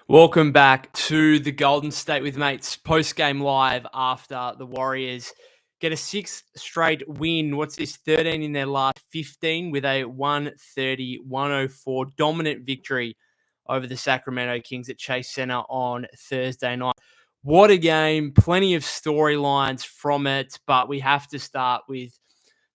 Welcome back to the Golden State with Mates post-game live after the Warriors get a sixth straight win. What's this? 13 in their last 15 with a 130-104 dominant victory over the Sacramento Kings at Chase Center on Thursday night. What a game. Plenty of storylines from it, but we have to start with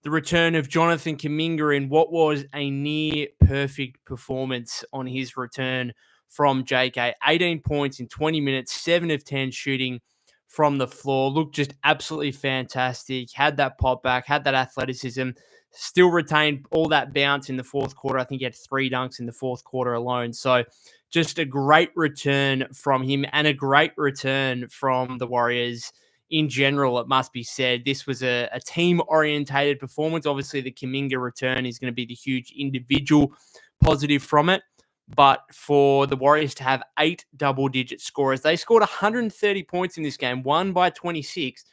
the return of Jonathan Kuminga in what was a near perfect performance on his return from JK. 18 points in 20 minutes, 7 of 10 shooting from the floor. Looked just absolutely fantastic. Had that pop back, had that athleticism, still retained all that bounce in the fourth quarter. I think he had 3 dunks in the fourth quarter alone. So just a great return from him and a great return from the Warriors in general, it must be said. This was a team-orientated performance. Obviously, the Kaminga return is going to be the huge individual positive from it. But for the Warriors to have 8 double-digit scorers, they scored 130 points in this game, won by 26,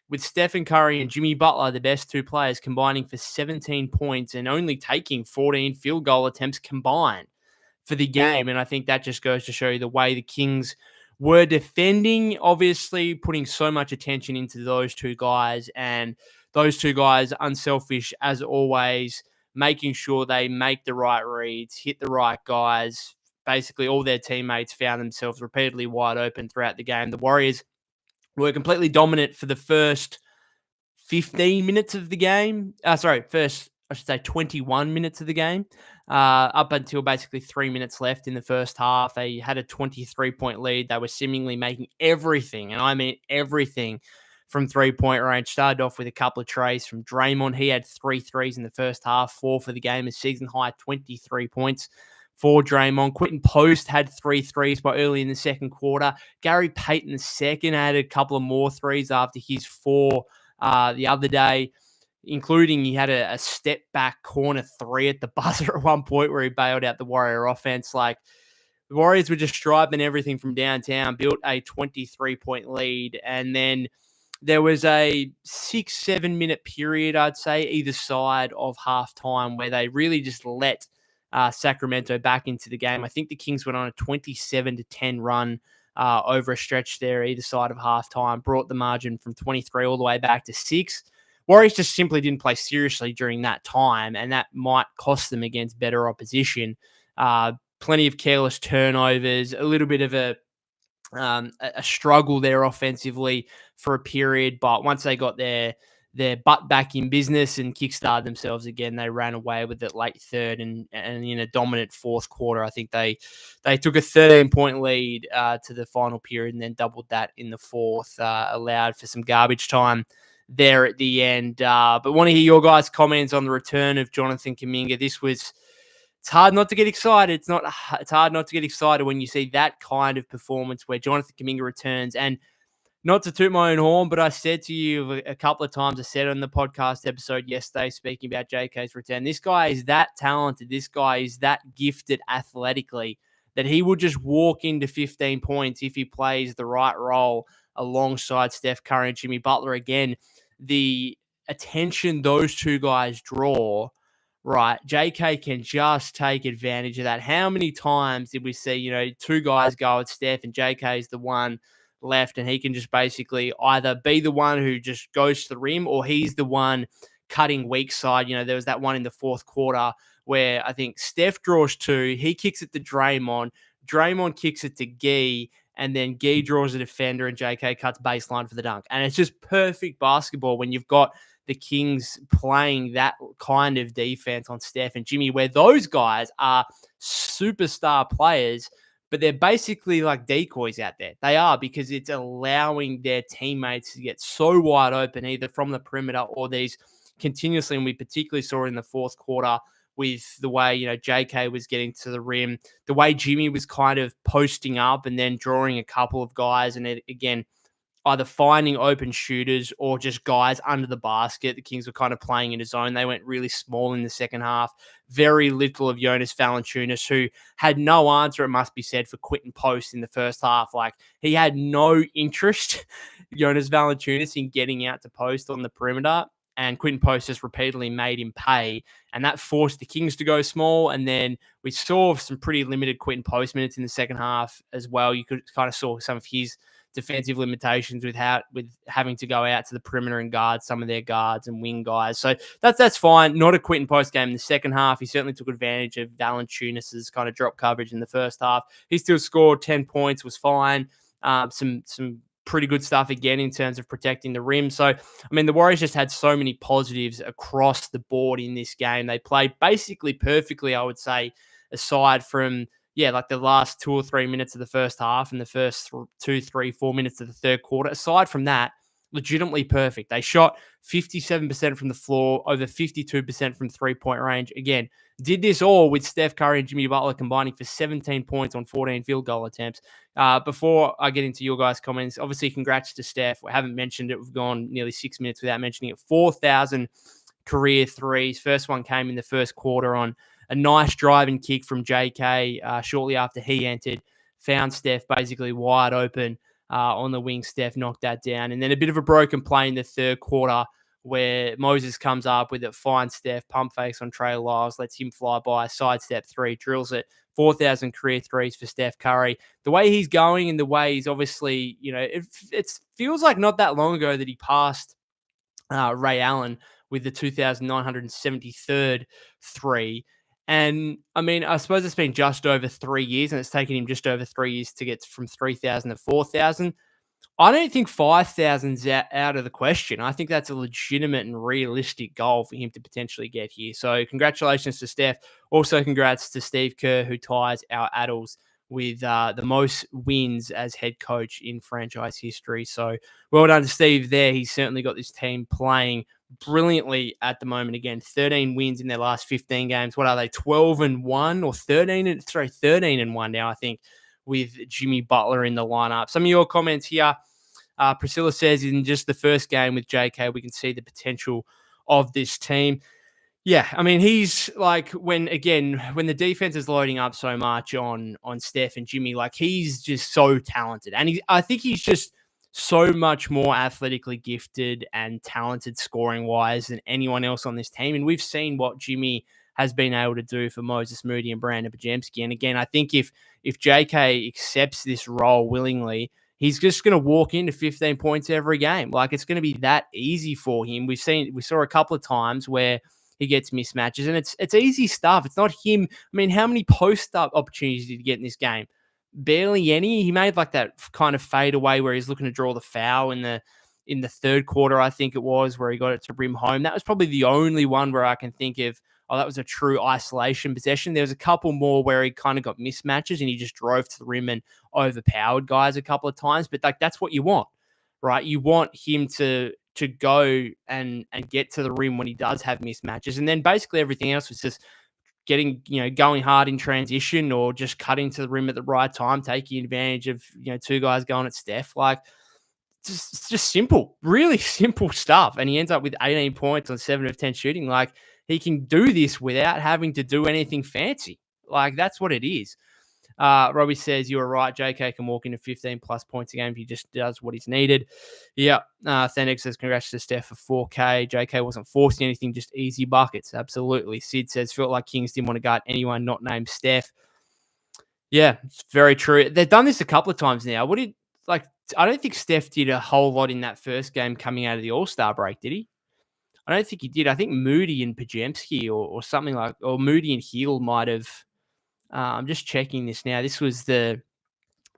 with Steph Curry and Jimmy Butler, the best 2 players, combining for 17 points and only taking 14 field goal attempts combined for the game. And I think that just goes to show you the way the Kings were defending, obviously putting so much attention into those 2 guys, and those 2 guys, unselfish as always, making sure they make the right reads, hit the right guys. Basically, all their teammates found themselves repeatedly wide open throughout the game. The Warriors were completely dominant for the first 15 minutes of the game. First, I should say 21 minutes of the game, up until basically 3 minutes left in the first half. They had a 23-point lead. They were seemingly making everything, and I mean everything, from three-point range. Started off with a couple of trays from Draymond. He had 3 threes in the first half, 4 for the game, a season-high 23 points for Draymond. Quentin Post had 3 threes by early in the second quarter. Gary Payton II had a couple of more threes after his 4 the other day, including he had a step back corner 3 at the buzzer at one point where he bailed out the Warrior offense. Like, the Warriors were just striping everything from downtown, built a 23-point lead, and then there was a 6-7 minute period, I'd say, either side of halftime where they really just let Sacramento back into the game. I think the Kings went on a 27-10 run over a stretch there, either side of halftime, brought the margin from 23 all the way back to 6. Warriors just simply didn't play seriously during that time, and that might cost them against better opposition. Plenty of careless turnovers, a little bit of a struggle there offensively for a period, but once they got their butt back in business and kickstarted themselves again, they ran away with it late third and in a dominant fourth quarter. I think they took a 13-point lead to the final period and then doubled that in the fourth, allowed for some garbage time there at the end. But want to hear your guys' comments on the return of Jonathan Kuminga. It's hard not to get excited. It's hard not to get excited when you see that kind of performance where Jonathan Kuminga returns. And not to toot my own horn, but I said to you a couple of times, I said on the podcast episode yesterday, speaking about JK's return, this guy is that talented. This guy is that gifted athletically that he will just walk into 15 points if he plays the right role alongside Steph Curry and Jimmy Butler. Again, the attention those 2 guys draw, right, JK can just take advantage of that. How many times did we see, 2 guys go at Steph and JK is the one left, and he can just basically either be the one who just goes to the rim or he's the one cutting weak side. There was that one in the fourth quarter where I think Steph draws 2, he kicks it to Draymond kicks it to Gee, and then Gee draws a defender and JK cuts baseline for the dunk. And it's just perfect basketball when you've got the Kings playing that kind of defense on Steph and Jimmy, where those guys are superstar players, but they're basically like decoys out there. They are, because it's allowing their teammates to get so wide open, either from the perimeter or these continuously, and we particularly saw it in the fourth quarter with the way, JK was getting to the rim, the way Jimmy was kind of posting up and then drawing a couple of guys, and it, again, either finding open shooters or just guys under the basket. The Kings were kind of playing in a zone. They went really small in the second half. Very little of Jonas Valanciunas, who had no answer, it must be said, for Quentin Post in the first half. Like, he had no interest, Jonas Valanciunas, in getting out to Post on the perimeter. and Quinton Post just repeatedly made him pay, and that forced the Kings to go small. And then we saw some pretty limited Quinton Post minutes in the second half as well. You could kind of saw some of his defensive limitations with having to go out to the perimeter and guard some of their guards and wing guys. So that's fine. Not a Quinton Post game in the second half. He certainly took advantage of Valanciunas' kind of drop coverage in the first half. He still scored 10 points, was fine. Some pretty good stuff again in terms of protecting the rim. So, I mean, the Warriors just had so many positives across the board in this game. They played basically perfectly, I would say, aside from, like the last 2 or 3 minutes of the first half and the first 2, 3, 4 minutes of the third quarter. Aside from that, legitimately perfect. They shot 57% from the floor, over 52% from three-point range. Again, did this all with Steph Curry and Jimmy Butler combining for 17 points on 14 field goal attempts. Before I get into your guys' comments, obviously congrats to Steph. We haven't mentioned it. We've gone nearly 6 minutes without mentioning it. 4,000 career threes. First one came in the first quarter on a nice driving kick from JK shortly after he entered. Found Steph basically wide open on the wing. Steph knocked that down. And then a bit of a broken play in the third quarter where Moses comes up with it, finds Steph, pump fakes on Trey Lyles, lets him fly by, sidestep three, drills it. 4,000 career threes for Steph Curry. The way he's going and the way he's obviously, it feels like not that long ago that he passed Ray Allen with the 2,973rd three. And I mean, I suppose it's been just over 3 years, and it's taken him just over 3 years to get from 3,000 to 4,000. I don't think 5,000's out of the question. I think that's a legitimate and realistic goal for him to potentially get here. So congratulations to Steph. Also congrats to Steve Kerr, who ties our Adels with the most wins as head coach in franchise history. So well done to Steve there. He's certainly got this team playing brilliantly at the moment. Again, 13 wins in their last 15 games. What are they, 12-1 or 13-1 now, I think, with Jimmy Butler in the lineup. Some of your comments here. Priscilla says in just the first game with JK, we can see the potential of this team. Yeah, I mean, he's like when the defense is loading up so much on Steph and Jimmy, like he's just so talented. And I think he's just so much more athletically gifted and talented scoring wise than anyone else on this team. And we've seen what Jimmy has been able to do for Moses Moody and Brandon Podziemski. And again, I think if JK accepts this role willingly, he's just going to walk into 15 points every game. Like it's going to be that easy for him. We saw a couple of times where he gets mismatches, and it's easy stuff. It's not him. I mean, how many post-up opportunities did he get in this game? Barely any. He made like that kind of fade away where he's looking to draw the foul in the third quarter, I think it was, where he got it to rim home. That was probably the only one where I can think of, that was a true isolation possession. There was a couple more where he kind of got mismatches and he just drove to the rim and overpowered guys a couple of times. But like that's what you want, right? You want him to go and get to the rim when he does have mismatches. And then basically everything else was just getting, going hard in transition or just cutting to the rim at the right time, taking advantage of, two guys going at Steph. Like, just simple, really simple stuff. And he ends up with 18 points on 7 of 10 shooting. Like, he can do this without having to do anything fancy. Like, that's what it is. Robbie says, you were right. JK can walk into 15 plus points a game if he just does what is needed. Yeah. Thenix says, congrats to Steph for 4K. JK wasn't forcing anything, just easy buckets. Absolutely. Sid says, felt like Kings didn't want to guard anyone not named Steph. Yeah, it's very true. They've done this a couple of times now. I don't think Steph did a whole lot in that first game coming out of the All-Star break, did he? I don't think he did. I think Moody and Podziemski or something or Moody and Hill might have. I'm just checking this now. This was the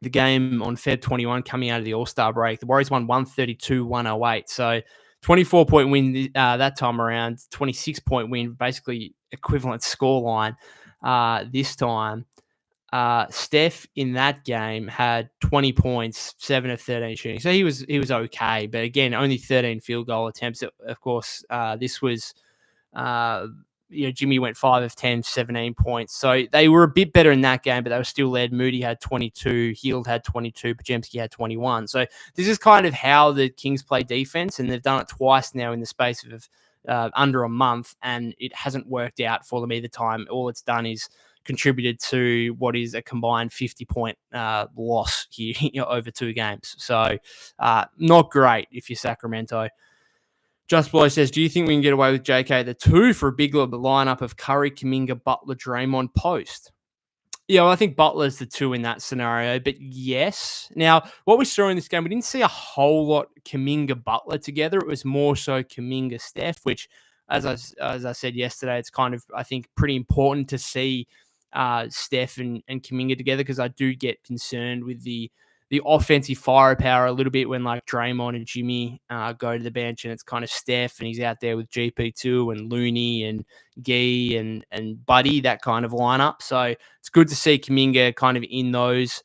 game on Feb 21 coming out of the All-Star break. The Warriors won 132-108. So 24-point win that time around, 26-point win, basically equivalent scoreline this time. Steph in that game had 20 points, 7 of 13 shooting. So he was okay. But again, only 13 field goal attempts. Of course, this was Jimmy went 5 of 10, 17 points. So they were a bit better in that game, but they were still led. Moody had 22, Hield had 22, Podziemski had 21. So this is kind of how the Kings play defense, and they've done it twice now in the space of under a month, and it hasn't worked out for them either time. All it's done is contributed to what is a combined 50-point loss here over 2 games. So not great if you're Sacramento. Just Below says, do you think we can get away with JK the 2 for a big lineup of Curry, Kaminga, Butler, Draymond post? Yeah, well, I think Butler's the 2 in that scenario, but yes. Now, what we saw in this game, we didn't see a whole lot Kaminga Butler together. It was more so Kaminga Steph, which, as I said yesterday, it's kind of, I think, pretty important to see Steph and Kaminga together, because I do get concerned with the offensive firepower a little bit when like Draymond and Jimmy go to the bench, and it's kind of Steph and he's out there with GP2 and Looney and Gee and Buddy, that kind of lineup. So it's good to see Kaminga kind of in those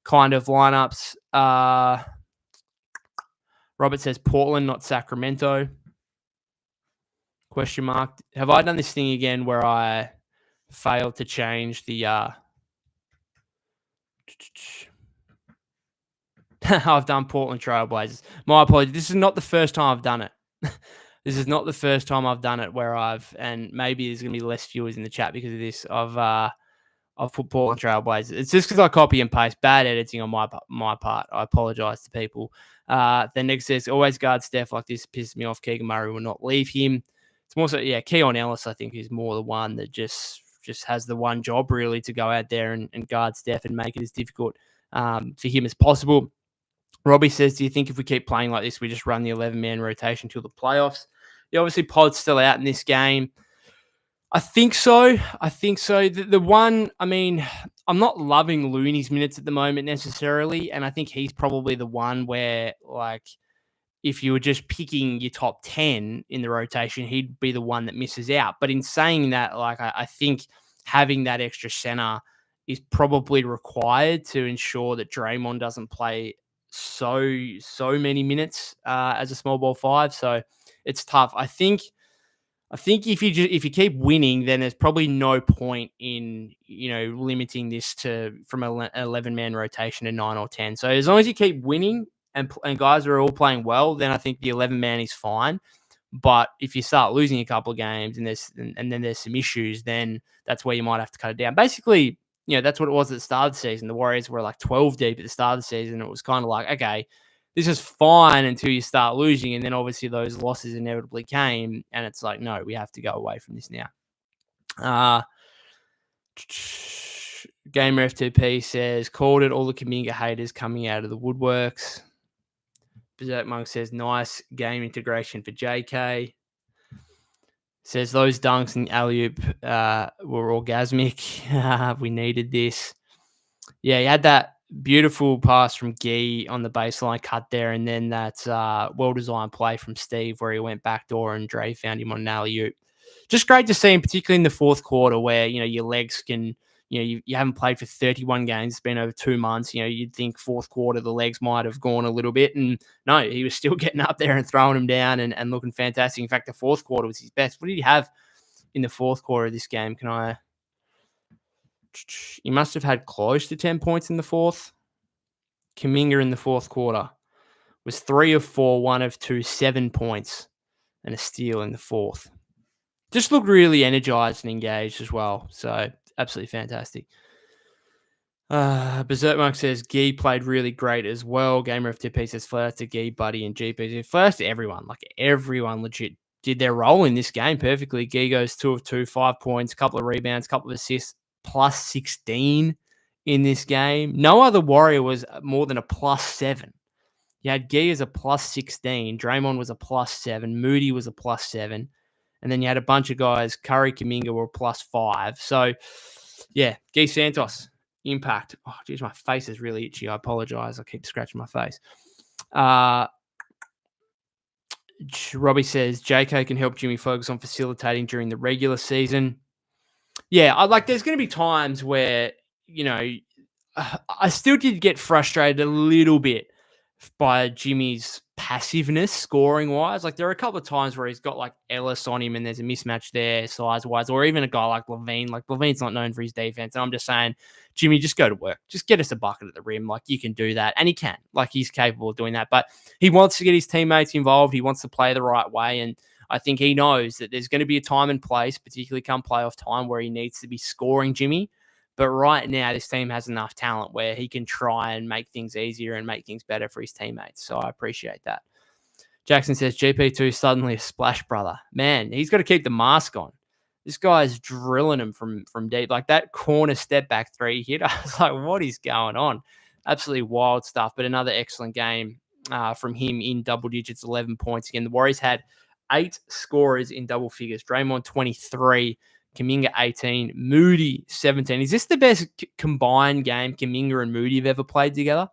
kind of lineups. Robert says Portland, not Sacramento. Question mark. Have I done this thing again where I failed to change the I've done Portland Trailblazers. My apologies. This is not the first time I've done it. This is not the first time I've done it where and maybe there's going to be less viewers in the chat because of this. I've put Portland Trailblazers. It's just because I copy and paste. Bad editing on my part. I apologize to people. Then next says, always guard Steph like this. Pisses me off. Keegan Murray will not leave him. It's more so, Keon Ellis, I think, is more the one that just has the one job really to go out there and guard Steph and make it as difficult for him as possible. Robbie says, do you think if we keep playing like this, we just run the 11-man rotation till the playoffs? Yeah, obviously Pod's still out in this game. I think so. The one, I mean, I'm not loving Looney's minutes at the moment necessarily, and I think he's probably the one where, like, if you were just picking your top 10 in the rotation, he'd be the one that misses out. But in saying that, like, I think having that extra center is probably required to ensure that Draymond doesn't play so many minutes as a small ball 5. So it's tough. I think if you keep winning, then there's probably no point in limiting this from an 11-man rotation to 9 or 10. So as long as you keep winning and guys are all playing well, then I think the 11-man is fine. But if you start losing a couple of games and then there's some issues, then that's where you might have to cut it down. Basically, that's what it was at the start of the season. The Warriors were like 12 deep at the start of the season. It was kind of like, okay, this is fine until you start losing. And then obviously those losses inevitably came. And it's like, no, we have to go away from this now. Gamer F2P says, called it, all the Kaminga haters coming out of the woodworks. Berserk Monk says, nice game integration for JK. Says those dunks and alley-oop were orgasmic. We needed this. Yeah, he had that beautiful pass from Gee on the baseline cut there, and then that well-designed play from Steve where he went backdoor and Dre found him on an alley-oop. Just great to see him, particularly in the fourth quarter where, your legs can, you haven't played for 31 games. It's been over 2 months. You'd think fourth quarter the legs might have gone a little bit. And no, he was still getting up there and throwing them down and looking fantastic. In fact, the fourth quarter was his best. What did he have in the fourth quarter of this game? He must have had close to 10 points in the fourth. Kaminga in the fourth quarter was 3 of 4, 1 of 2, 7 points, and a steal in the fourth. Just looked really energized and engaged as well. So absolutely fantastic. Berserk Monk says Gee played really great as well. Gamer FTP says flat to Gee, Buddy, and GP. First to everyone. Like everyone legit did their role in this game perfectly. Gee goes 2 of 2, 5 points, couple of rebounds, couple of assists, plus 16 in this game. No other Warrior was more than a plus 7. You had Gee as a plus 16. Draymond was a plus 7. Moody was a plus 7. And then you had a bunch of guys, Curry, Kaminga were plus 5. So, yeah, Gee Santos, impact. Oh, geez, my face is really itchy. I apologize. I keep scratching my face. Robbie says, JK can help Jimmy focus on facilitating during the regular season. Yeah, there's going to be times where, I still did get frustrated a little bit by Jimmy's passiveness scoring-wise. Like, there are a couple of times where he's got, like, Ellis on him and there's a mismatch there size-wise, or even a guy like Levine. Like, Levine's not known for his defense. And I'm just saying, Jimmy, just go to work. Just get us a bucket at the rim. Like, you can do that. And he can. Like, he's capable of doing that. But he wants to get his teammates involved. He wants to play the right way. And I think he knows that there's going to be a time and place, particularly come playoff time, where he needs to be scoring Jimmy. But right now, this team has enough talent where he can try and make things easier and make things better for his teammates. So I appreciate that. Jackson says GP2 suddenly a splash brother. Man, he's got to keep the mask on. This guy's drilling him from deep. Like that corner step back three hit. I was like, what is going on? Absolutely wild stuff. But another excellent game from him in double digits, 11 points. Again, the Warriors had 8 scorers in double figures. Draymond, 23. Kaminga, 18. Moody, 17. Is this the best combined game Kaminga and Moody have ever played together?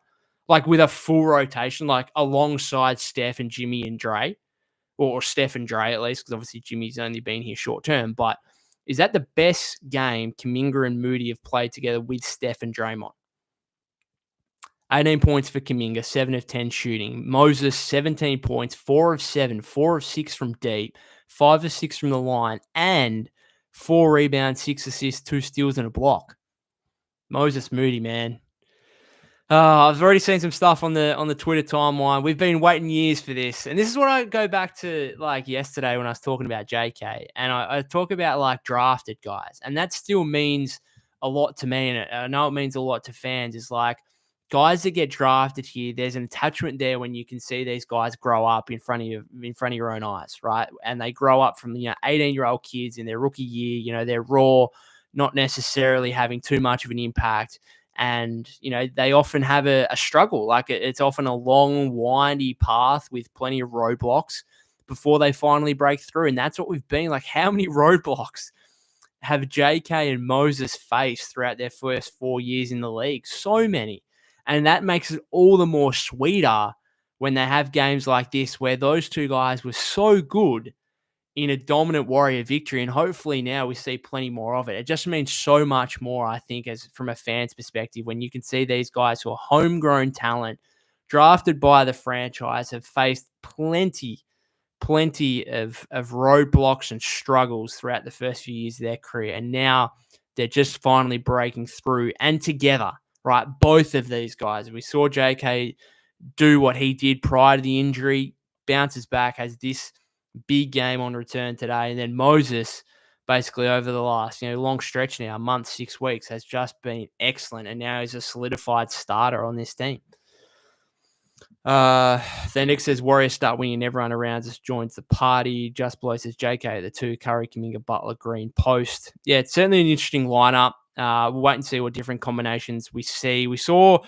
Like with a full rotation, like alongside Steph and Jimmy and Dre, or Steph and Dre at least, because obviously Jimmy's only been here short term. But is that the best game Kaminga and Moody have played together with Steph and Draymond? 18 points for Kaminga, 7 of 10 shooting. Moses, 17 points, 4 of 7, 4 of 6 from deep, 5 of 6 from the line, and 4 rebounds, 6 assists, 2 steals, and a block. Moses Moody, man. I've already seen some stuff on the Twitter timeline. We've been waiting years for this. And this is what I go back to like yesterday when I was talking about JK. And I talk about like drafted guys. And that still means a lot to me. And I know it means a lot to fans. Is like guys that get drafted here, there's an attachment there when you can see these guys grow up in front of your own eyes, right? And they grow up from 18-year-old kids in their rookie year, they're raw, not necessarily having too much of an impact. And, they often have a struggle. Like it's often a long, windy path with plenty of roadblocks before they finally break through. And that's what we've been like. How many roadblocks have JK and Moses faced throughout their first 4 years in the league? So many. And that makes it all the more sweeter when they have games like this where those two guys were so good in a dominant Warrior victory, and hopefully now we see plenty more of it. It just means so much more, I think, as from a fan's perspective, when you can see these guys who are homegrown talent, drafted by the franchise, have faced plenty of roadblocks and struggles throughout the first few years of their career, and now they're just finally breaking through and together, right? Both of these guys. We saw JK do what he did prior to the injury, bounces back, has this big game on return today. And then Moses, basically over the last, long stretch now, a month, 6 weeks, has just been excellent. And now he's a solidified starter on this team. Then Nick says Warriors start winning, everyone around us joins the party. Just below says JK, the 2, Curry, Kaminga, Butler, Green, Post. Yeah, it's certainly an interesting lineup. We'll wait and see what different combinations we see. We saw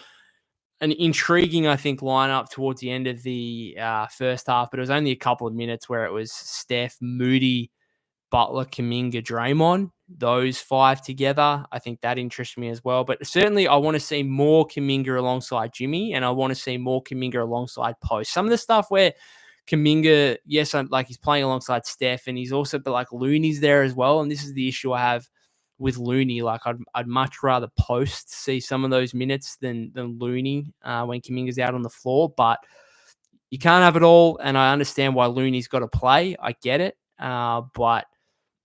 an intriguing, I think, lineup towards the end of the first half, but it was only a couple of minutes where it was Steph, Moody, Butler, Kaminga, Draymond, those 5 together. I think that interests me as well. But certainly I want to see more Kaminga alongside Jimmy, and I want to see more Kaminga alongside Post. Some of the stuff where Kaminga, yes, he's playing alongside Steph, and he's also, but like Looney's there as well. And this is the issue I have with Looney. Like I'd much rather Post see some of those minutes than Looney when Kaminga's out on the floor. But you can't have it all, and I understand why Looney's got to play. I get it. But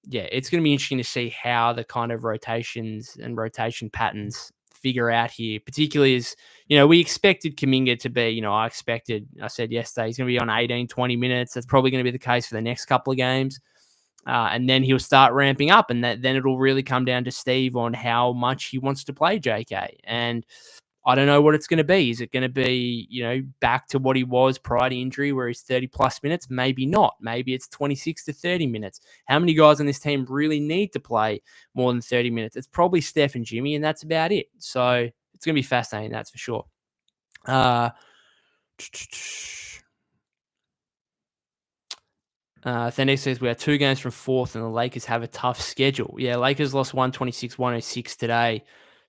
yeah, it's going to be interesting to see how the kind of rotations and rotation patterns figure out here, particularly as, we expected Kaminga to be, I said yesterday, he's going to be on 18, 20 minutes. That's probably going to be the case for the next couple of games. And then he'll start ramping up, and then it'll really come down to Steve on how much he wants to play JK. And I don't know what it's going to be. Is it going to be, back to what he was prior to injury where he's 30 plus minutes? Maybe not. Maybe it's 26 to 30 minutes. How many guys on this team really need to play more than 30 minutes? It's probably Steph and Jimmy, and that's about it. So it's going to be fascinating, that's for sure. Thanik says we are 2 games from 4th and the Lakers have a tough schedule. Yeah, Lakers lost 126-106 today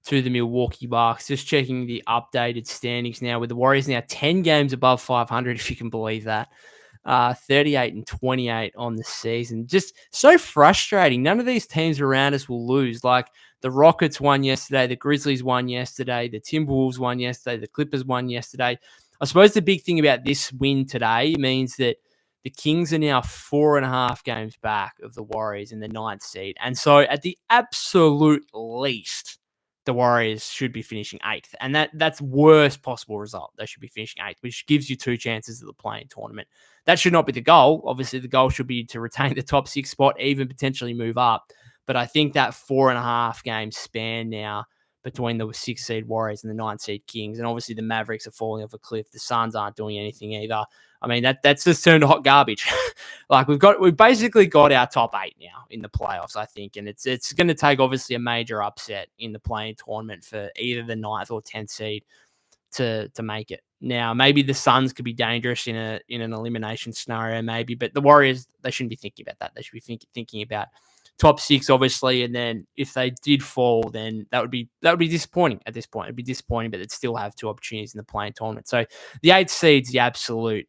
to the Milwaukee Bucks. Just checking the updated standings now, with the Warriors now 10 games above 500, if you can believe that. 38-28 on the season. Just so frustrating. None of these teams around us will lose. Like the Rockets won yesterday, the Grizzlies won yesterday, the Timberwolves won yesterday, the Clippers won yesterday. I suppose the big thing about this win today means that the Kings are now 4.5 games back of the Warriors in the 9th seed. And so at the absolute least, the Warriors should be finishing 8th. And that's worst possible result. They should be finishing 8th, which gives you 2 chances at the play-in tournament. That should not be the goal. Obviously, the goal should be to retain the top 6 spot, even potentially move up. But I think that 4.5 game span now between the 6 seed Warriors and the 9 seed Kings. And obviously the Mavericks are falling off a cliff. The Suns aren't doing anything either. I mean, that's just turned to hot garbage. Like we've basically got our top 8 now in the playoffs, I think. And it's going to take obviously a major upset in the playing tournament for either the 9th or 10th seed to make it. Now, maybe the Suns could be dangerous in an elimination scenario, maybe, but the Warriors, they shouldn't be thinking about that. They should be thinking about top 6, obviously, and then if they did fall, then that would be disappointing at this point. It'd be disappointing, but they'd still have 2 opportunities in the playing tournament. So the 8th seed's the absolute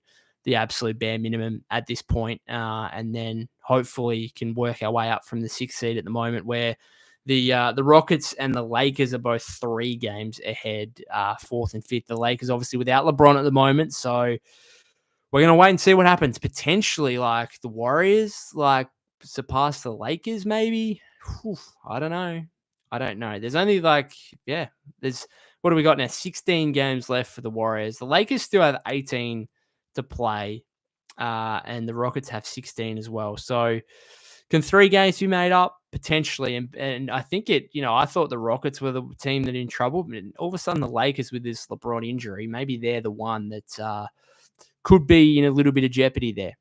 bare minimum at this point, and then hopefully can work our way up from the 6th seed at the moment, where the Rockets and the Lakers are both 3 games ahead, 4th and 5th. The Lakers obviously without LeBron at the moment, so we're going to wait and see what happens. Potentially, like, the Warriors, like, surpass the Lakers, maybe? I don't know. There's only, what do we got now? 16 games left for the Warriors. The Lakers still have 18 to play, and the Rockets have 16 as well. So can 3 games be made up? Potentially. And I think I thought the Rockets were the team that are in trouble, but all of a sudden the Lakers with this LeBron injury, maybe they're the one that could be in a little bit of jeopardy there.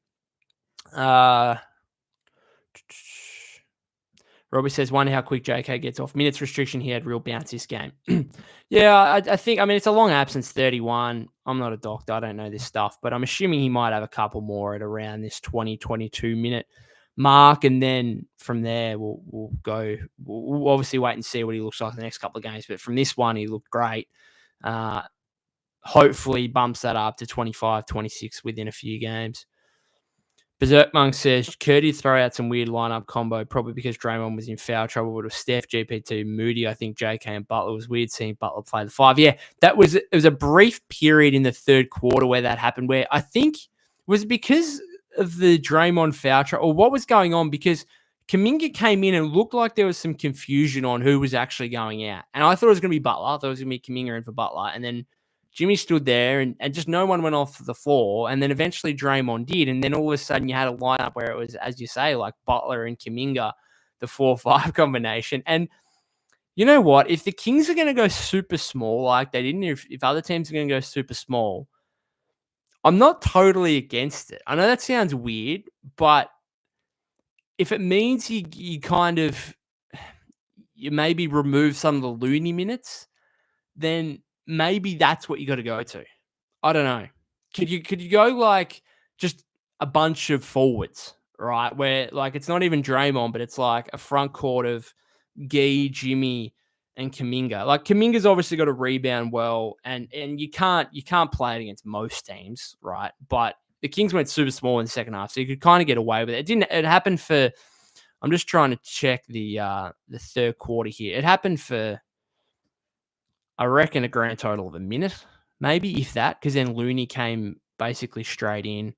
Robbie says, wonder how quick JK gets off minutes restriction. He had real bounce this game. Yeah, I think, it's a long absence, 31. I'm not a doctor. I don't know this stuff, but I'm assuming he might have a couple more at around this 20, 22 minute mark. And then from there, we'll go. We'll obviously wait and see what he looks like in the next couple of games. But from this one, he looked great. Hopefully bumps that up to 25, 26 within a few games. Berserk Monk says, Curdy throw out some weird lineup combo, probably because Draymond was in foul trouble, but it was Steph, GPT, Moody. I think JK and Butler. Was weird seeing Butler play the 5. Yeah, it was a brief period in the third quarter where that happened, where I think was because of the Draymond foul trouble, or what was going on, because Kaminga came in and looked like there was some confusion on who was actually going out. And I thought it was going to be Butler. I thought it was going to be Kaminga in for Butler. And then Jimmy stood there and just no one went off the floor. And then eventually Draymond did. And then all of a sudden you had a lineup where it was, as you say, like Butler and Kaminga, the 4-5 combination. And you know what? If the Kings are going to go super small like they didn't, if other teams are going to go super small, I'm not totally against it. I know that sounds weird, but if it means you kind of, you maybe remove some of the loony minutes, then maybe that's what you got to go to. I don't know. Could you go like just a bunch of forwards, right? Where like it's not even Draymond, but it's like a front court of Gee, Jimmy, and Kaminga. Like Kaminga's obviously got to rebound well, and you can't play it against most teams, right? But the Kings went super small in the second half, so you could kind of get away with it. It didn't. It happened for. I'm just trying to check the third quarter here. It happened for, I reckon, a grand total of a minute, maybe, if that, because then Looney came basically straight in.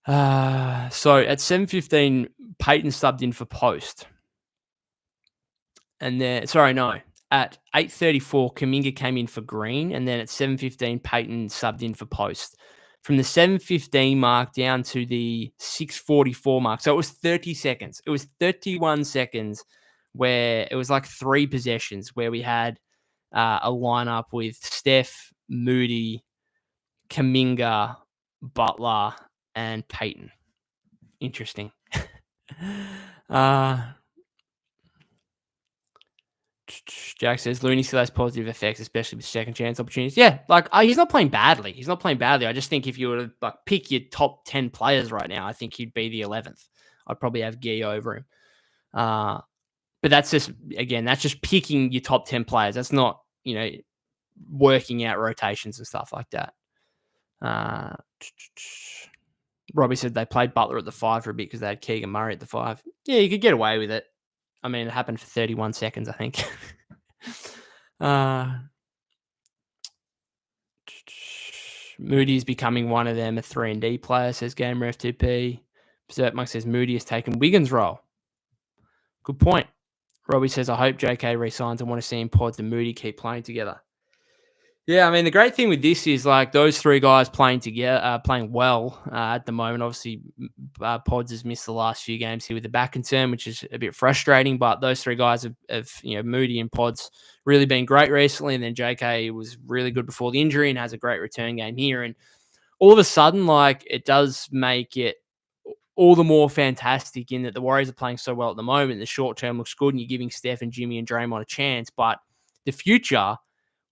So at 7:15, Peyton subbed in for Post. And then, at 8:34, Kaminga came in for Green. And then at 7:15, Peyton subbed in for Post. From the 7:15 mark down to the 6:44 mark. So it was 30 seconds. It was 31 seconds where it was like 3 possessions where we had a lineup with Steph, Moody, Kaminga, Butler, and Peyton. Interesting. Jack says Looney still has positive effects, especially with second chance opportunities. Yeah, like he's not playing badly. I just think if you were to like pick your top 10 players right now, I think he'd be the 11th. I'd probably have Gee over him. But that's just picking your top 10 players. That's not, working out rotations and stuff like that. Robbie said they played Butler at the 5 for a bit because they had Keegan Murray at the 5. Yeah, you could get away with it. I mean, it happened for 31 seconds, I think. Moody's becoming one of them, a 3-and-D player, says GameRef2P. Berserk Monk says Moody has taken Wiggins' role. Good point. Robbie says, I hope JK resigns. I want to see him Pods and Moody keep playing together. Yeah, I mean, the great thing with this is like those three guys playing together, playing well at the moment. Obviously, Pods has missed the last few games here with the back concern, which is a bit frustrating. But those three guys have Moody and Pods really been great recently, and then JK was really good before the injury and has a great return game here. And all of a sudden, like it does make it all the more fantastic in that the Warriors are playing so well at the moment. The short term looks good, and you're giving Steph and Jimmy and Draymond a chance. But the future,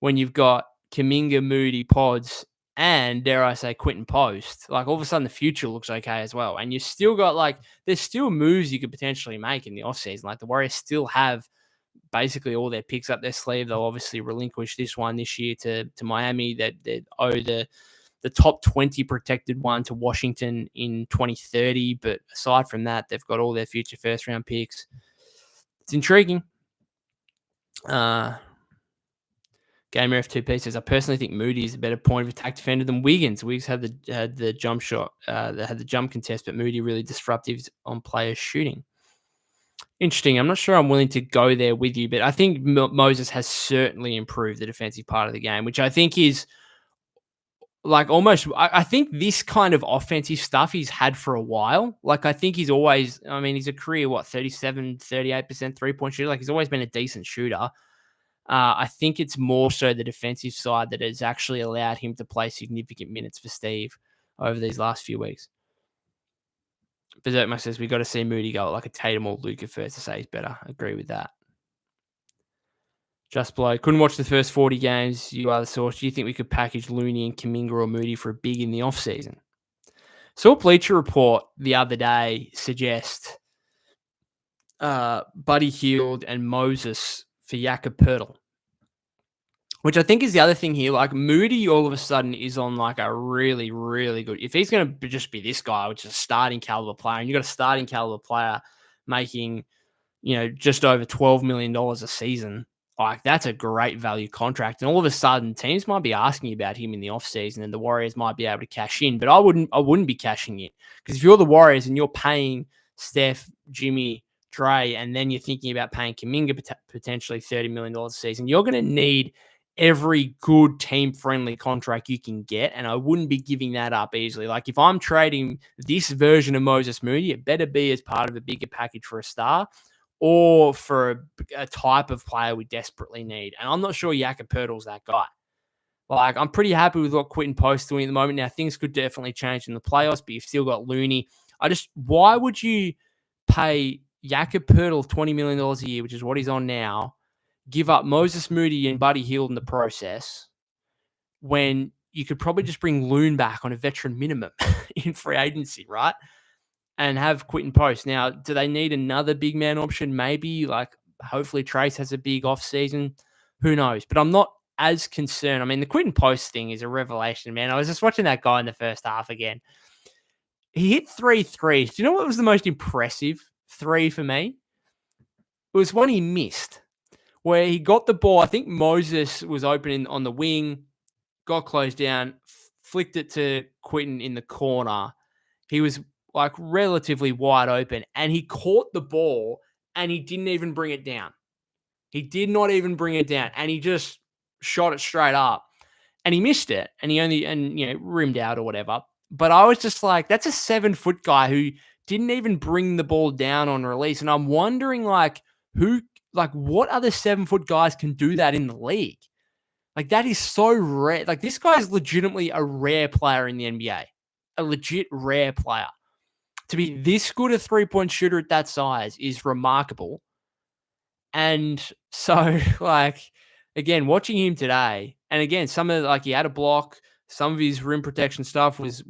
when you've got Kaminga, Moody, Pods, and dare I say Quentin Post, like all of a sudden the future looks okay as well. And you still got like there's still moves you could potentially make in the offseason. Like the Warriors still have basically all their picks up their sleeve. They'll obviously relinquish this one this year to Miami. That owe the top 20 protected one to Washington in 2030. But aside from that, they've got all their future first round picks. It's intriguing. Gamer F2P says, I personally think Moody is a better point of attack defender than Wiggins. Wiggins had the jump shot, they had the jump contest, but Moody really disruptive on players shooting. Interesting. I'm not sure I'm willing to go there with you, but I think Moses has certainly improved the defensive part of the game, which I think is like almost, I think this kind of offensive stuff he's had for a while. Like I think he's always, I mean, he's a career, 37, 38% 3-point shooter. Like he's always been a decent shooter. I think it's more so the defensive side that has actually allowed him to play significant minutes for Steve over these last few weeks. Berserkma says, we got to see Moody go like a Tatum or Luka first to say he's better. I agree with that. Just Blow. Couldn't watch the first 40 games. You are the source. Do you think we could package Looney and Kaminga or Moody for a big in the offseason? Saw Bleacher Report the other day suggest Buddy Hield and Moses for Jakob Poeltl, which I think is the other thing here. Like Moody all of a sudden is on like a really, really good, if he's going to just be this guy, which is a starting caliber player, and you've got a starting caliber player making, just over $12 million a season, like that's a great value contract. And all of a sudden teams might be asking about him in the offseason and the Warriors might be able to cash in, but I wouldn't be cashing in, because if you're the Warriors and you're paying Steph, Jimmy, Dre, and then you're thinking about paying Kaminga potentially $30 million a season, you're going to need every good team-friendly contract you can get, and I wouldn't be giving that up easily. Like if I'm trading this version of Moses Moody, it better be as part of a bigger package for a star or for a type of player we desperately need. And I'm not sure Jakob Poeltl's that guy. Like I'm pretty happy with what Quentin Post's doing at the moment. Now things could definitely change in the playoffs, but you've still got Looney. Why would you pay Jakob Poeltl $20 million a year, which is what he's on now, give up Moses Moody and Buddy Hield in the process when you could probably just bring Loon back on a veteran minimum in free agency, right? And have Quentin Post. Now, do they need another big man option? Maybe, like hopefully Trace has a big off season. Who knows? But I'm not as concerned. I mean, the Quentin Post thing is a revelation, man. I was just watching that guy in the first half again. He hit 3 threes. Do you know what was the most impressive three for me? It was one he missed, where he got the ball. I think Moses was opening on the wing, got closed down, flicked it to Quentin in the corner. He was like relatively wide open, and he caught the ball and he didn't even bring it down. He did not even bring it down, and he just shot it straight up, and he missed it, and he only rimmed out or whatever. But I was just like, that's a 7-foot guy who didn't even bring the ball down on release, and I'm wondering what other 7-foot guys can do that in the league? Like that is so rare. Like this guy is legitimately a rare player in the NBA, a legit rare player. To be this good a 3-point shooter at that size is remarkable. And so, like, again, watching him today, and again, he had a block, some of his rim protection stuff was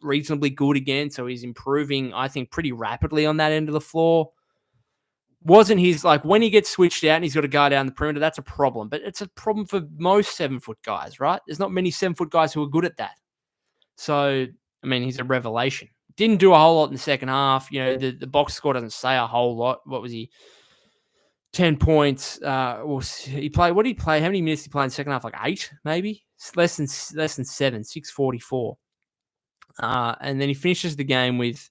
reasonably good again. So he's improving, I think, pretty rapidly on that end of the floor. Wasn't his, like, when he gets switched out and he's got to go down the perimeter, that's a problem. But it's a problem for most 7-foot guys, right? There's not many 7-foot guys who are good at that. So, I mean, he's a revelation. Didn't do a whole lot in the second half. The box score doesn't say a whole lot. What was he? 10 points. He played. What did he play? How many minutes did he play in the second half? Like 8, maybe? Less than 7, 6:44. And then he finishes the game with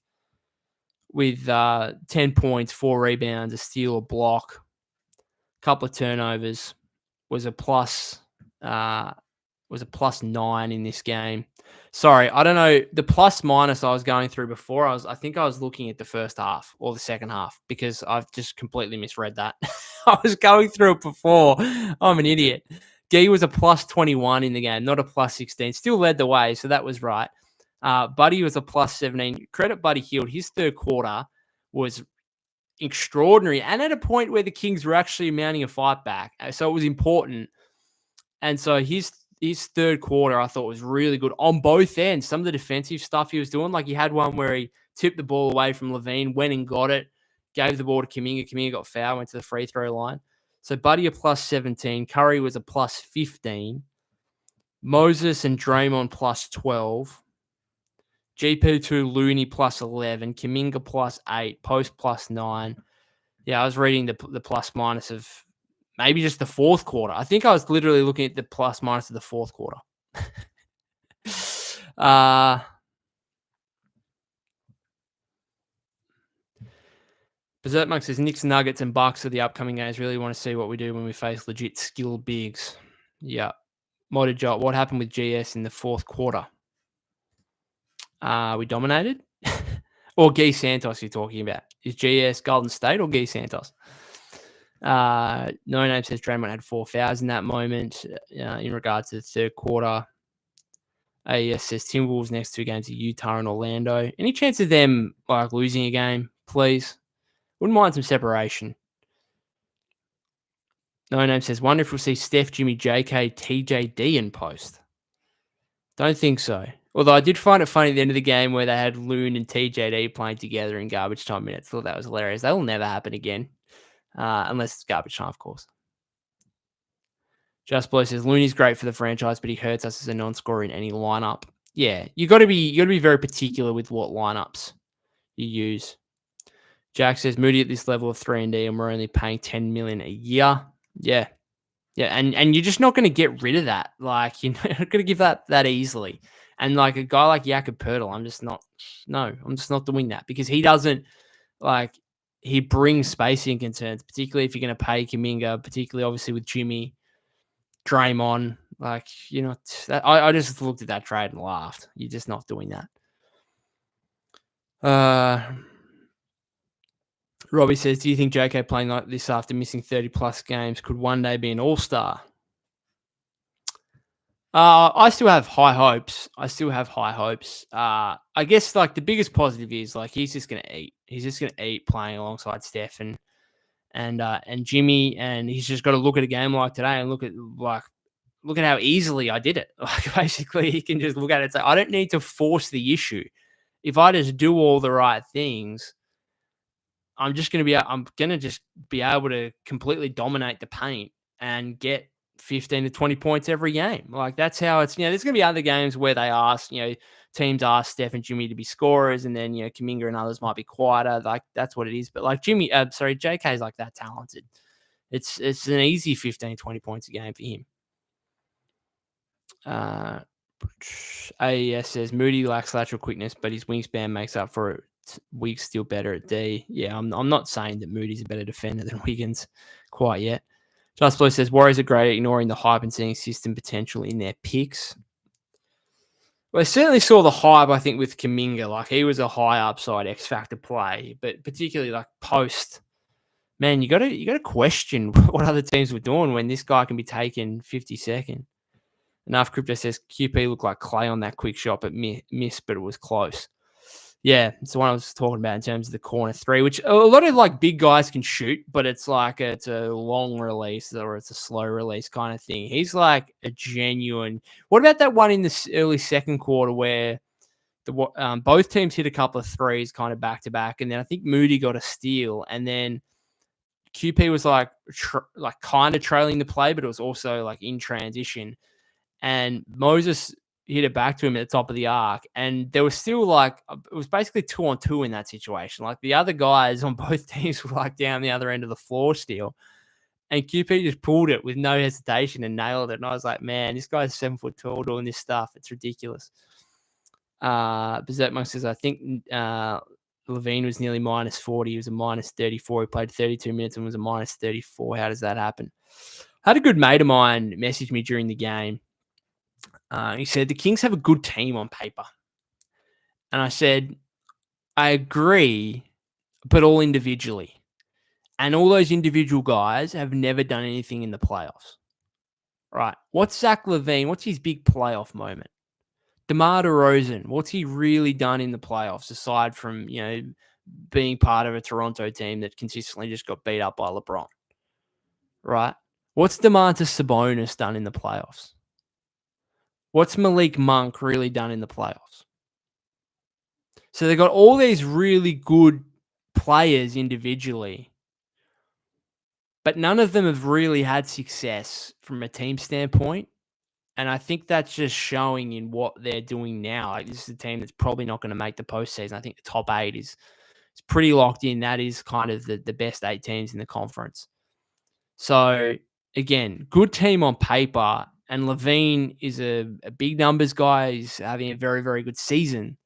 10 points, 4 rebounds, a steal, a block, a couple of turnovers. Was a plus was a +9 in this game. Sorry, I don't know. The plus minus I was going through before, I think I was looking at the first half or the second half because I've just completely misread that. I was going through it before. I'm an idiot. Gee was a +21 in the game, not a +16. Still led the way, so that was right. Buddy was a +17. Credit Buddy Hield. His third quarter was extraordinary and at a point where the Kings were actually mounting a fight back. So it was important. And so his third quarter, I thought, was really good on both ends. Some of the defensive stuff he was doing, like he had one where he tipped the ball away from Levine, went and got it, gave the ball to Kaminga. Kaminga got fouled, went to the free throw line. So Buddy a +17. Curry was a +15. Moses and Draymond +12. GP2 Looney +11. Kaminga +8. Post +9. Yeah, I was reading the plus minus of maybe just the fourth quarter. I think I was literally looking at the plus minus of the fourth quarter. Berserk Monk says Knicks, Nuggets, and Bucks are the upcoming games. Really want to see what we do when we face legit skill bigs. Yeah. Modded Jot, what happened with GS in the fourth quarter? We dominated? Or Guy Santos you're talking about? Is GS Golden State or Guy Santos? No Name says Draymond had 4 fouls in that moment in regards to the third quarter. AES says Timberwolves next 2 games of Utah and Orlando. Any chance of them like losing a game, please? Wouldn't mind some separation. No Name says, wonder if we'll see Steph, Jimmy, JK, TJD in post. Don't think so. Although I did find it funny at the end of the game where they had Loon and TJD playing together in garbage time minutes. Thought that was hilarious. That will never happen again. Unless it's garbage time, of course. Just Blow says Looney's great for the franchise, but he hurts us as a non-scorer in any lineup. Yeah, you got to be very particular with what lineups you use. Jack says Moody at this level of 3&D, and we're only paying $10 million a year. Yeah, and you're just not going to get rid of that. Like you're not going to give that easily. And like a guy like Jakob Poeltl, I'm just not doing that because he doesn't like. He brings spacing concerns, particularly if you're going to pay Kaminga, particularly obviously with Jimmy, Draymond. Like, I just looked at that trade and laughed. You're just not doing that. Robbie says, do you think JK playing like this after missing 30 plus games could one day be an all-star? I still have high hopes. I guess like the biggest positive is like he's just going to eat. He's just going to eat playing alongside Steph and Jimmy, and he's just got to look at a game like today and look at how easily I did it. Like basically, he can just look at it and say, I don't need to force the issue. If I just do all the right things, I'm gonna just be able to completely dominate the paint and get 15 to 20 points every game. Like that's how it's. There's gonna be other games where they ask, teams ask Steph and Jimmy to be scorers, and then Kuminga and others might be quieter. Like that's what it is. But like JK is like that talented. It's an easy 15, 20 points a game for him. AES says Moody lacks lateral quickness, but his wingspan makes up for it. Wiggs still better at D. Yeah, I'm not saying that Moody's a better defender than Wiggins quite yet. Just Blue says Warriors are great at ignoring the hype and seeing system potential in their picks. Well, I certainly saw the hype, I think, with Kaminga. Like he was a high upside X factor play, but particularly like post. Man, you got to question what other teams were doing when this guy can be taken 52nd. Enough Crypto says QP looked like clay on that quick shot, but missed, but it was close. Yeah, it's the one I was talking about in terms of the corner 3, which a lot of like big guys can shoot, but it's like it's a long release or it's a slow release kind of thing. He's like a genuine. What about that one in the early second quarter where both teams hit a couple of threes kind of back to back, and then I think Moody got a steal, and then QP was like kind of trailing the play, but it was also like in transition, and Moses hit it back to him at the top of the arc, and there was still like it was basically 2-on-2 in that situation. Like the other guys on both teams were like down the other end of the floor still, and QP just pulled it with no hesitation and nailed it. And I was like, man, this guy's 7 foot tall doing this stuff. It's ridiculous. Berserk Monk says, I think Levine was nearly -40. He was a -34. He played 32 minutes and was a -34. How does that happen? I had a good mate of mine message me during the game. He said, the Kings have a good team on paper. And I said, I agree, but all individually. And all those individual guys have never done anything in the playoffs. Right. What's Zach LaVine? What's his big playoff moment? DeMar DeRozan, what's he really done in the playoffs aside from, being part of a Toronto team that consistently just got beat up by LeBron? Right? What's Domantas Sabonis done in the playoffs? What's Malik Monk really done in the playoffs? So they've got all these really good players individually, but none of them have really had success from a team standpoint. And I think that's just showing in what they're doing now. Like, this is a team that's probably not going to make the postseason. I think the top 8 is pretty locked in. That is kind of the best 8 teams in the conference. So, again, good team on paper. And LaVine is a big numbers guy. He's having a very, very good season.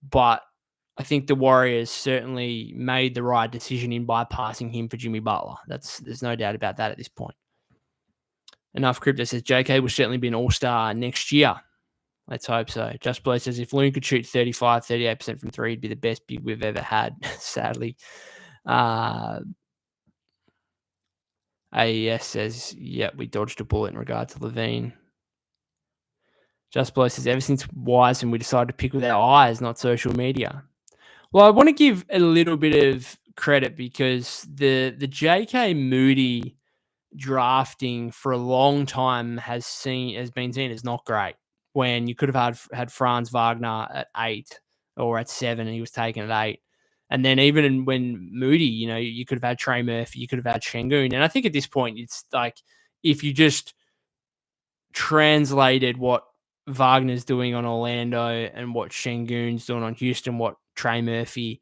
But I think the Warriors certainly made the right decision in bypassing him for Jimmy Butler. There's no doubt about that at this point. Enough Crypto says JK will certainly be an all-star next year. Let's hope so. Just Below says if Loon could shoot 35, 38% from 3, he'd be the best big we've ever had, sadly. AES says, we dodged a bullet in regard to LaVine. Just Below says, ever since Wise and we decided to pick with our eyes, not social media. Well, I want to give a little bit of credit because the JK Moody drafting for a long time has been seen as not great. When you could have had Franz Wagner at 8 or at 7 and he was taken at 8. And then even when Moody, you could have had Trey Murphy, you could have had Şengün. And I think at this point, it's like if you just translated what Wagner's doing on Orlando and what Şengün's doing on Houston, what Trey Murphy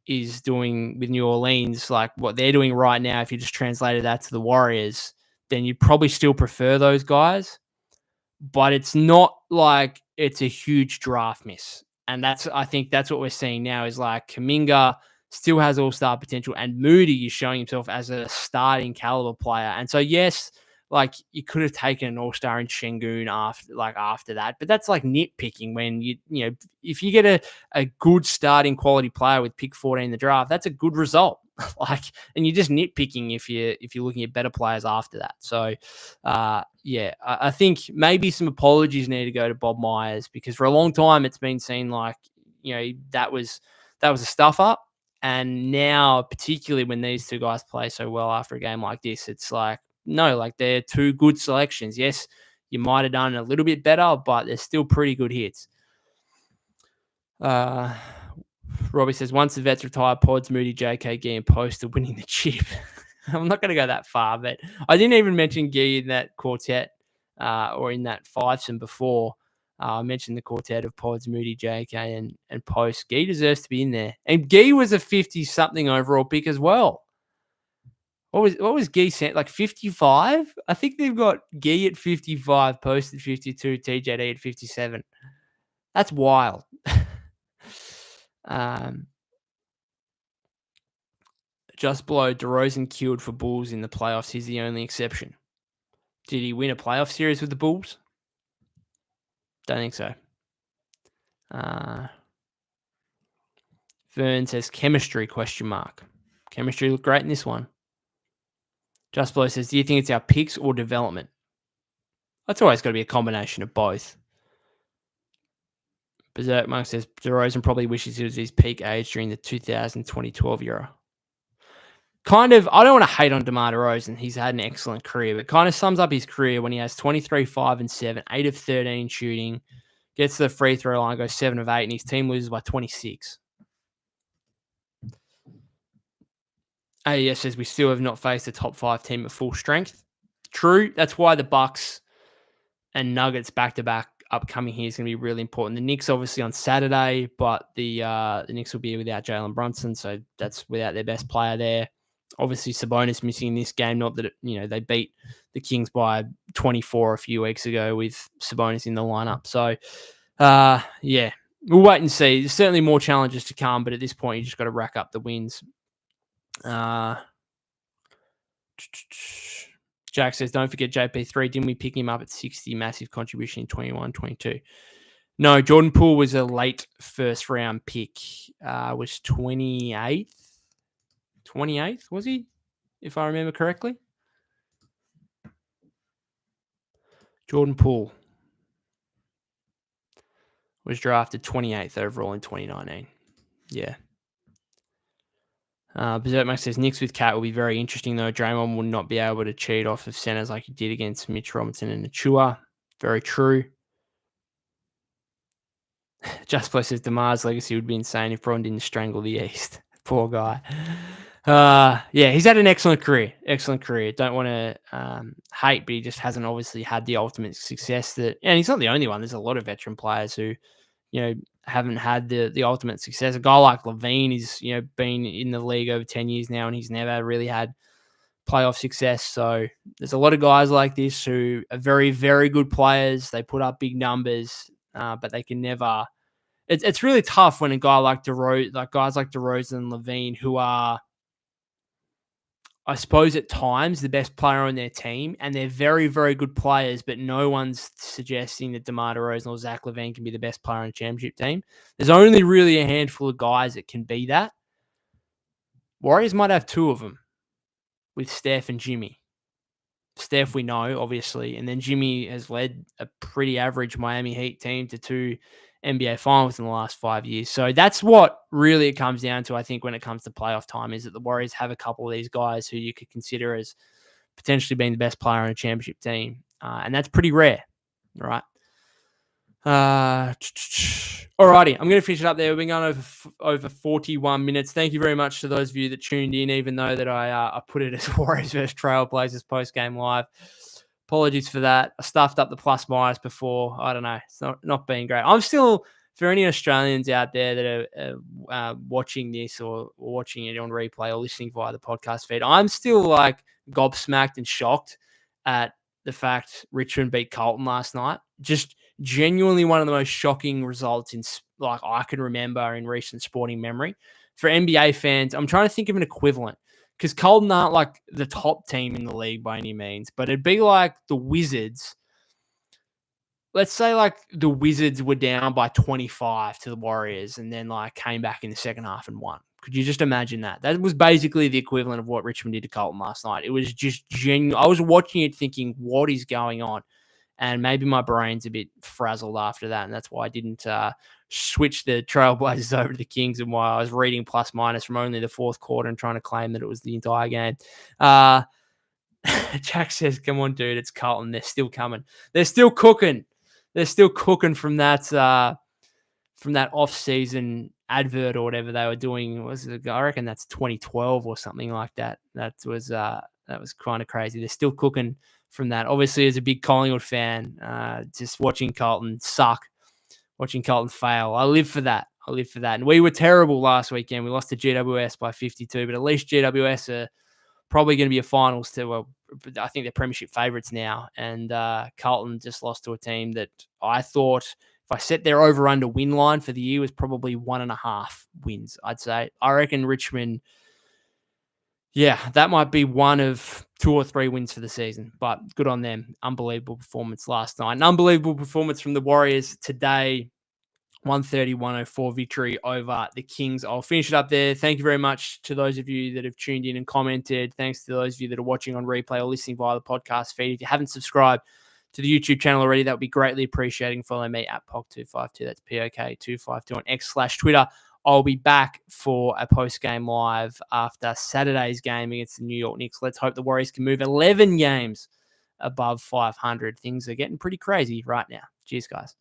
is doing with New Orleans, like what they're doing right now, if you just translated that to the Warriors, then you'd probably still prefer those guys. But it's not like it's a huge draft miss. And I think that's what we're seeing now is like Kaminga still has all-star potential and Moody is showing himself as a starting caliber player. And so, yes, like you could have taken an all-star in Şengün after that, but that's like nitpicking when if you get a good starting quality player with pick 14 in the draft, that's a good result. And you're just nitpicking if you're looking at better players after that. So, I think maybe some apologies need to go to Bob Myers because for a long time it's been seen like that was a stuff up, and now particularly when these two guys play so well after a game like this, it's like no, like they're two good selections. Yes, you might have done a little bit better, but they're still pretty good hits. Robbie says, once the vets retire, Pods, Moody, JK, Gee, and Post are winning the chip. I'm not going to go that far, but I didn't even mention Gee in that quartet or in that fivesome before. I mentioned the quartet of Pods, Moody, JK, and Post. Gee deserves to be in there. And Gee was a 50-something overall pick as well. What was Gee sent? Like 55? I think they've got Gee at 55, Post at 52, TJD at 57. That's wild. Just Below, DeRozan killed for Bulls in the playoffs. He's the only exception. Did he win a playoff series with the Bulls? Don't think so. Vern says chemistry, ? Chemistry looked great in this one. Just Below says, do you think it's our picks or development? That's always got to be a combination of both. Berserk Monk says, DeRozan probably wishes he was his peak age during the 2012 era. Kind of, I don't want to hate on DeMar DeRozan. He's had an excellent career, but kind of sums up his career when he has 23, 5, and 7, 8 of 13 shooting, gets to the free throw line, goes 7 of 8, and his team loses by 26. AES says we still have not faced a top 5 team at full strength. True. That's why the Bucks and Nuggets back-to-back upcoming here is going to be really important. The Knicks obviously on Saturday, but the Knicks will be without Jalen Brunson, so that's without their best player there. Obviously, Sabonis missing in this game. Not that they beat the Kings by 24 a few weeks ago with Sabonis in the lineup. So, we'll wait and see. There's certainly more challenges to come, but at this point, you just got to rack up the wins. Jack says, don't forget JP3. Didn't we pick him up at 60? Massive contribution in 21-22. No, Jordan Poole was a late first round pick. Was 28th? 28th, was he? If I remember correctly. Jordan Poole was drafted 28th overall in 2019. Yeah. Berserk Max says, Knicks with Cat will be very interesting, though. Draymond will not be able to cheat off of centers like he did against Mitch Robinson and Achua. Very true. Just Play says, DeMar's legacy would be insane if Bron didn't strangle the East. Poor guy. Yeah, he's had an excellent career. Excellent career. Don't want to hate, but he just hasn't obviously had the ultimate success and he's not the only one. There's a lot of veteran players who, haven't had the ultimate success. A guy like Levine is, been in the league over 10 years now, and he's never really had playoff success. So there's a lot of guys like this who are very, very good players. They put up big numbers, but they can never. It's really tough when a guy like guys like DeRozan and Levine, who are, I suppose, at times the best player on their team, and they're very, very good players, but no one's suggesting that DeMar DeRozan or Zach LaVine can be the best player on a championship team. There's only really a handful of guys that can be that. Warriors might have two of them with Steph and Jimmy. Steph, we know, obviously, and then Jimmy has led a pretty average Miami Heat team to 2 NBA finals in the last 5 years. So that's what really it comes down to, I think, when it comes to playoff time, is that the Warriors have a couple of these guys who you could consider as potentially being the best player on a championship team. And that's pretty rare, right? Alrighty, I'm going to finish it up there. We've been going over 41 minutes. Thank you very much to those of you that tuned in, even though that I put it as Warriors versus Trailblazers post-game live. Apologies for that. I stuffed up the plus minus before. I don't know. It's not being great. I'm still, for any Australians out there that are watching this or watching it on replay or listening via the podcast feed, I'm still like gobsmacked and shocked at the fact Richmond beat Carlton last night. Just genuinely one of the most shocking results I can remember in recent sporting memory. For NBA fans, I'm trying to think of an equivalent, because Carlton aren't like the top team in the league by any means, but it'd be like the Wizards. Let's say like the Wizards were down by 25 to the Warriors and then like came back in the second half and won. Could you just imagine that? That was basically the equivalent of what Richmond did to Carlton last night. It was just genuine. I was watching it thinking, what is going on? And maybe my brain's a bit frazzled after that, and that's why I didn't switch the Trailblazers over to the Kings, and why I was reading plus minus from only the fourth quarter and trying to claim that it was the entire game. Jack says, come on, dude, it's Carlton. They're still coming. They're still cooking. They're still cooking from that off-season advert or whatever they were doing. I reckon that's 2012 or something like that. That was kind of crazy. They're still cooking from that. Obviously, as a big Collingwood fan, just watching Carlton suck, watching Carlton fail, I live for that. And we were terrible last weekend. We lost to GWS by 52, but at least GWS are probably going to be a finals to, I think they're premiership favourites now. And Carlton just lost to a team that I thought, if I set their over-under win line for the year, was probably 1.5 wins, I'd say. I reckon Richmond, yeah, that might be one of 2 or 3 wins for the season, but good on them. Unbelievable performance last night. An unbelievable performance from the Warriors today. 130-104 victory over the Kings. I'll finish it up there. Thank you very much to those of you that have tuned in and commented. Thanks to those of you that are watching on replay or listening via the podcast feed. If you haven't subscribed to the YouTube channel already, that would be greatly appreciated. Follow me at POK252. That's POK252 on X/Twitter. I'll be back for a post-game live after Saturday's game against the New York Knicks. Let's hope the Warriors can move 11 games above 500. Things are getting pretty crazy right now. Cheers, guys.